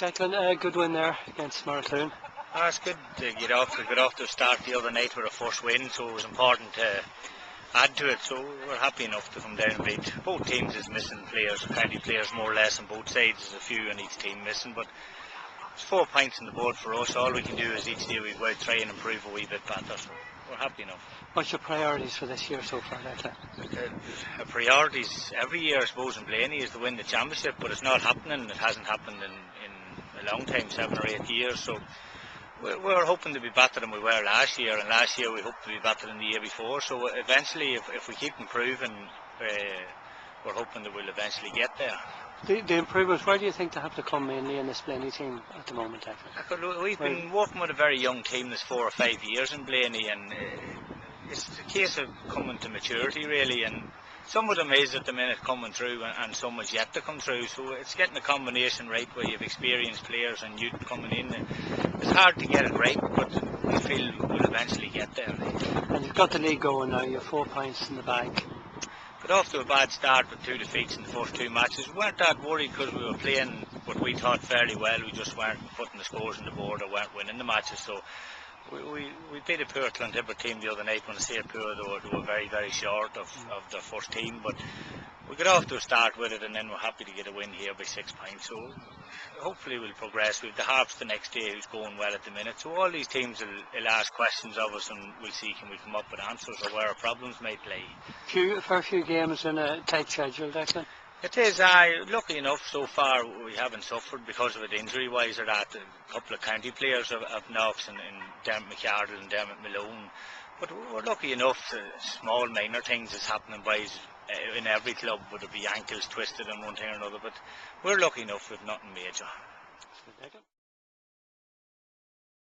Declan, a good win there against Maracloon. It's good to get off to start the other night with a first win, so it was important to add to it. So we're happy enough to come down and beat. Both teams is missing players, county players more or less on both sides. There's a few on each team missing, but it's 4 points on the board for us. All we can do is each day we go out try and improve a wee bit better. So we're happy enough. What's your priorities for this year so far, Declan? Priorities every year, I suppose, in Blayney is to win the championship, but it's not happening. It hasn't happened in a long time, 7 or 8 years. So we're hoping to be better than we were last year, and last year we hoped to be better than the year before. So eventually, if we keep improving, we're hoping that we'll eventually get there. The improvements, where do you think they have to come mainly in this Blayney team at the moment, Declan? We've been working with a very young team that's 4 or 5 years in Blayney, and it's a case of coming to maturity really, and some of them is at the minute coming through and some is yet to come through, so it's getting the combination right where you've experienced players and youth coming in. It's hard to get it right, but we feel we'll eventually get there. And you've got the league going now, you have 4 points in the bag. Got off to a bad start with 2 defeats in the first 2 matches. We weren't that worried because we were playing what we thought fairly well. We just weren't putting the scores on the board or weren't winning the matches. So we beat a poor Clontiber team the other night. When I say poor, they were very, very short of their first team. But we got off to a start with it, and then we're happy to get a win here by 6 points. So hopefully we'll progress. We've the Harps the next day who's going well at the minute. So all these teams will ask questions of us, and we'll see can we come up with answers or where our problems may play. A few games in a tight schedule, Declan. It is. Lucky enough so far we haven't suffered because of it injury wise or that. A couple of county players have knocks and Dermot McArdle and Dermot Malone. But we're lucky enough small minor things is happening wise in every club, whether it be ankles twisted and one thing or another. But we're lucky enough with nothing major.